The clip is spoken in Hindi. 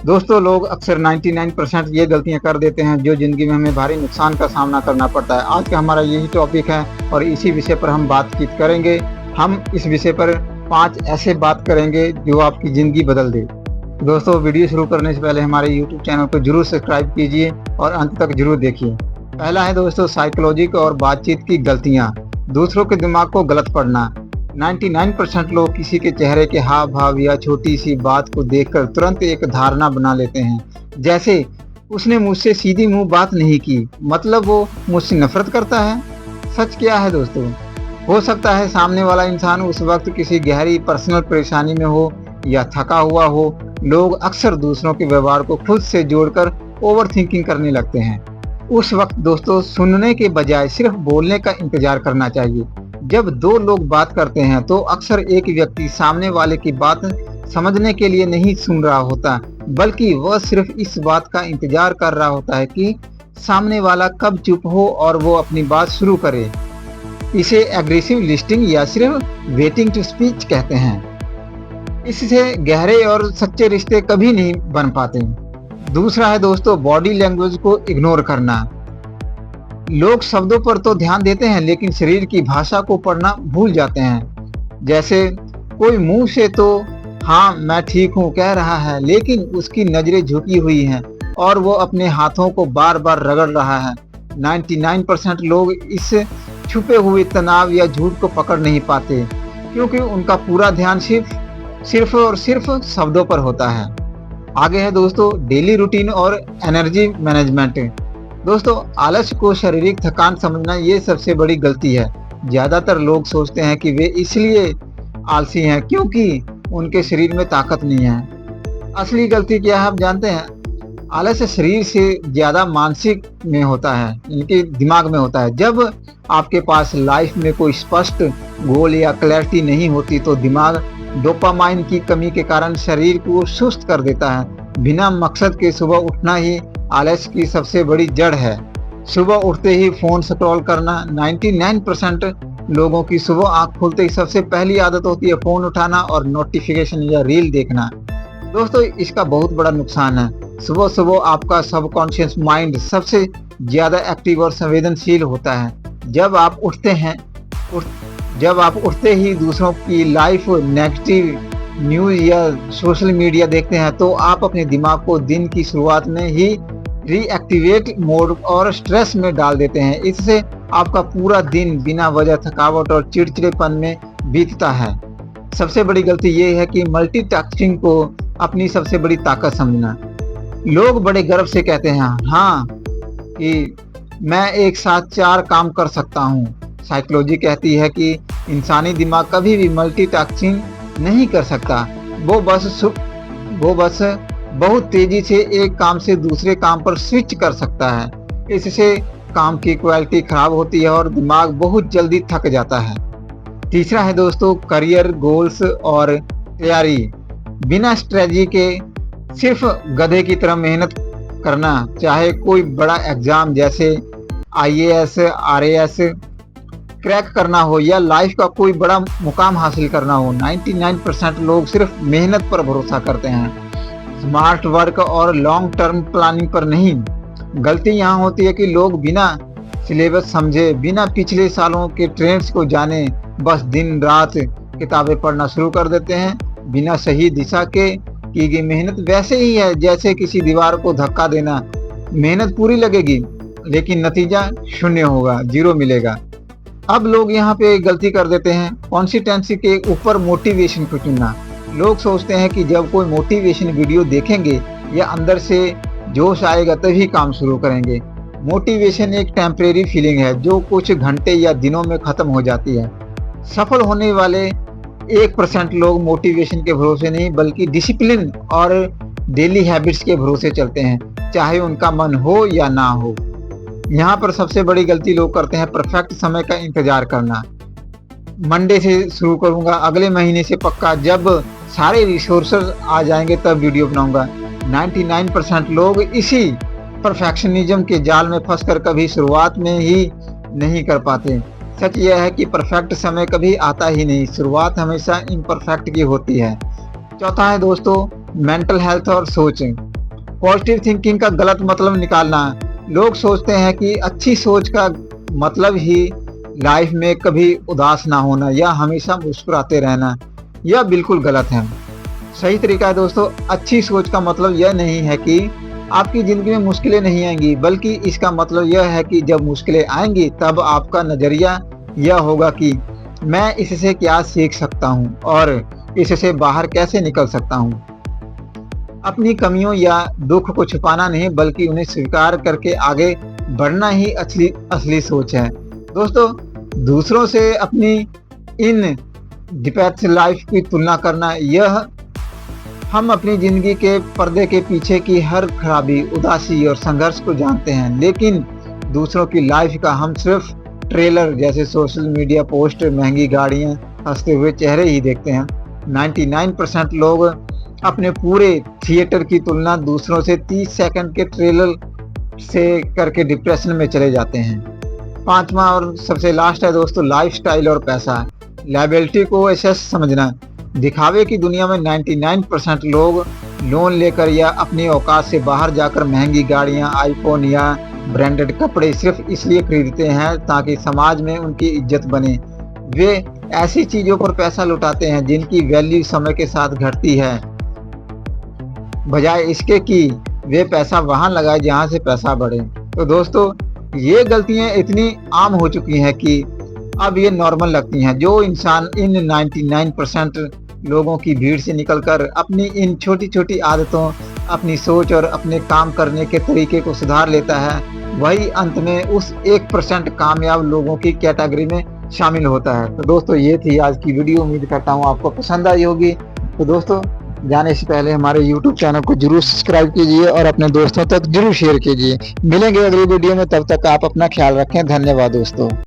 दोस्तों, लोग अक्सर 99% ये गलतियां कर देते हैं जो ज़िंदगी में हमें भारी नुकसान का सामना करना पड़ता है। आज का हमारा यही टॉपिक है और इसी विषय पर हम बातचीत करेंगे। हम इस विषय पर 5 ऐसे बात करेंगे जो आपकी ज़िंदगी बदल दे। दोस्तों, वीडियो शुरू करने से पहले हमारे यूट्यूब चैनल को जरूर सब्सक्राइब कीजिए और अंत तक जरूर देखिए। पहला है दोस्तों, साइकोलॉजी और बातचीत की गलतियाँ। दूसरों के दिमाग को गलत पढ़ना। 99% लोग किसी के चेहरे के हाव भाव या छोटी सी बात को देखकर तुरंत एक धारणा बना लेते हैं, जैसे उसने मुझसे सीधी मुंह बात नहीं की, मतलब वो मुझसे नफरत करता है। सच क्या है दोस्तों? हो सकता है सामने वाला इंसान उस वक्त किसी गहरी पर्सनल परेशानी में हो या थका हुआ हो। लोग अक्सर दूसरों के व्यवहार को खुद से जोड़कर ओवर थिंकिंग करने लगते हैं। उस वक्त दोस्तों, सुनने के बजाय सिर्फ बोलने का इंतजार करना चाहिए। जब दो लोग बात करते हैं तो अक्सर एक व्यक्ति सामने वाले की बात समझने के लिए नहीं सुन रहा होता, बल्कि वह सिर्फ इस बात का इंतजार कर रहा होता है कि सामने वाला कब चुप हो और वो अपनी बात शुरू करे। इसे एग्रेसिव लिस्टिंग या सिर्फ वेटिंग टू स्पीच कहते हैं। इससे गहरे और सच्चे रिश्ते कभी नहीं बन पाते। दूसरा है दोस्तों, बॉडी लैंग्वेज को इग्नोर करना। लोग शब्दों पर तो ध्यान देते हैं लेकिन शरीर की भाषा को पढ़ना भूल जाते हैं। जैसे कोई मुंह से तो हाँ मैं ठीक हूँ कह रहा है, लेकिन उसकी नजरें झुकी हुई हैं और वो अपने हाथों को बार बार रगड़ रहा है। 99% लोग इस छुपे हुए तनाव या झूठ को पकड़ नहीं पाते, क्योंकि उनका पूरा ध्यान सिर्फ और सिर्फ शब्दों पर होता है। आगे है दोस्तों, डेली रूटीन और एनर्जी मैनेजमेंट। दोस्तों, आलस्य को शारीरिक थकान समझना ये सबसे बड़ी गलती है। ज़्यादातर लोग सोचते हैं कि वे इसलिए आलसी हैं क्योंकि उनके शरीर में ताकत नहीं है। असली गलती क्या है आप जानते हैं? आलस्य शरीर से ज़्यादा मानसिक में होता है, इनके दिमाग में होता है। जब आपके पास लाइफ में कोई स्पष्ट गोल या क्लैरिटी नहीं होती तो दिमाग डोपामाइन की कमी के कारण शरीर को सुस्त कर देता है। बिना मकसद के सुबह उठना ही आलस्य की सबसे बड़ी जड़ है। सुबह उठते ही फोन स्क्रॉल करना। 99% लोगों की सुबह आंख खुलते ही सबसे पहली आदत होती है फोन उठाना और नोटिफिकेशन या रील देखना। दोस्तों, इसका बहुत बड़ा नुकसान है। सुबह सुबह आपका सबकॉन्शियस माइंड सबसे ज्यादा एक्टिव और संवेदनशील होता है। जब आप उठते ही दूसरों की लाइफ, नेगेटिव न्यूज या सोशल मीडिया देखते हैं तो आप अपने दिमाग को दिन की शुरुआत में ही रीएक्टिवेट मोड और स्ट्रेस में डाल देते हैं। इससे आपका पूरा दिन बिना वजह थकावट और चिड़चिड़ेपन में बीतता है। सबसे बड़ी गलती ये है कि मल्टीटास्किंग को अपनी सबसे बड़ी ताकत समझना। लोग बड़े गर्व से कहते हैं हाँ कि मैं एक साथ 4 काम कर सकता हूँ। साइकोलॉजी कहती है कि इंसानी दिमाग कभी भी मल्टीटास्किंग नहीं कर सकता। वो बस बहुत तेजी से एक काम से दूसरे काम पर स्विच कर सकता है। इससे काम की क्वालिटी खराब होती है और दिमाग बहुत जल्दी थक जाता है। तीसरा है दोस्तों, करियर गोल्स और तैयारी। बिना स्ट्रेटजी के सिर्फ गधे की तरह मेहनत करना, चाहे कोई बड़ा एग्जाम जैसे IAS, RAS क्रैक करना हो या लाइफ का कोई बड़ा मुकाम हासिल करना हो, 99% लोग सिर्फ मेहनत पर भरोसा करते हैं, स्मार्ट वर्क और लॉन्ग टर्म प्लानिंग पर नहीं। गलती यहाँ होती है कि लोग बिना सिलेबस समझे, बिना पिछले सालों के ट्रेंड्स को जाने, बस दिन रात किताबें पढ़ना शुरू कर देते हैं। बिना सही दिशा के की गई मेहनत वैसे ही है जैसे किसी दीवार को धक्का देना। मेहनत पूरी लगेगी लेकिन नतीजा शून्य होगा, 0 मिलेगा। अब लोग यहाँ पे गलती कर देते हैं कंसिस्टेंसी के ऊपर मोटिवेशन को चुनना। लोग सोचते हैं कि जब कोई मोटिवेशन वीडियो देखेंगे या अंदर से जोश आएगा तभी काम शुरू करेंगे। मोटिवेशन एक टेम्परेरी फीलिंग है जो कुछ घंटे या दिनों में खत्म हो जाती है। सफल होने वाले 1% लोग मोटिवेशन के भरोसे नहीं बल्कि डिसिप्लिन और डेली हैबिट्स के भरोसे चलते हैं, चाहे उनका मन हो या ना हो। यहाँ पर सबसे बड़ी गलती लोग करते हैं परफेक्ट समय का इंतजार करना। मंडे से शुरू करूँगा, अगले महीने से पक्का, जब सारे रिसोर्सेज आ जाएंगे तब वीडियो बनाऊंगा। 99% लोग इसी परफेक्शनिज्म के जाल में फंसकर कभी शुरुआत में ही नहीं कर पाते। सच यह है कि परफेक्ट समय कभी आता ही नहीं, शुरुआत हमेशा इम्परफेक्ट की होती है। चौथा है दोस्तों, मेंटल हेल्थ और सोच। पॉजिटिव थिंकिंग का गलत मतलब निकालना। लोग सोचते हैं कि अच्छी सोच का मतलब ही लाइफ में कभी उदास ना होना या हमेशा मुस्कुराते रहना। यह बिल्कुल गलत है। सही तरीका है दोस्तों, अच्छी सोच का मतलब यह नहीं है कि आपकी ज़िंदगी में मुश्किलें नहीं आएंगी, बल्कि इसका मतलब यह है कि जब मुश्किलें आएंगी तब आपका नज़रिया यह होगा कि मैं इससे क्या सीख सकता हूँ और इससे बाहर कैसे निकल सकता हूँ। अपनी कमियों या दुख को छुपाना नहीं, बल्कि उन्हें स्वीकार करके आगे बढ़ना ही असली असली सोच है। दोस्तों, दूसरों से अपनी इन डिपेक्ट्स लाइफ की तुलना करना, यह हम अपनी ज़िंदगी के पर्दे के पीछे की हर खराबी, उदासी और संघर्ष को जानते हैं, लेकिन दूसरों की लाइफ का हम सिर्फ ट्रेलर जैसे सोशल मीडिया पोस्ट, महंगी गाड़ियाँ, हंसते हुए चेहरे ही देखते हैं। 99% लोग अपने पूरे थिएटर की तुलना दूसरों से 30 सेकंड के ट्रेलर से करके डिप्रेशन में चले जाते हैं। पांचवा और सबसे लास्ट है दोस्तों, लाइफस्टाइल और पैसा। लायबिलिटी को एसेट समझना। दिखावे की दुनिया में 99% लोग लोन लेकर या अपनी औकात से बाहर जाकर महंगी गाड़ियां, आईफोन या ब्रांडेड कपड़े सिर्फ इसलिए खरीदते हैं ताकि समाज में उनकी इज्जत बने। वे ऐसी चीज़ों पर पैसा लुटाते हैं जिनकी वैल्यू समय के साथ घटती है, बजाय इसके कि वे पैसा वहां लगाए जहां से पैसा बढ़े। तो दोस्तों, ये गलतियां इतनी आम हो चुकी हैं कि अब ये नॉर्मल लगती हैं। जो इंसान इन 99% लोगों की भीड़ से निकलकर अपनी इन छोटी छोटी आदतों, अपनी सोच और अपने काम करने के तरीके को सुधार लेता है, वही अंत में उस 1% कामयाब लोगों की कैटेगरी में शामिल होता है। तो दोस्तों, ये थी आज की वीडियो। उम्मीद करता हूँ आपको पसंद आई होगी। तो दोस्तों, जाने से पहले हमारे YouTube चैनल को जरूर सब्सक्राइब कीजिए और अपने दोस्तों तक जरूर शेयर कीजिए। मिलेंगे अगली वीडियो में, तब तक आप अपना ख्याल रखें। धन्यवाद दोस्तों।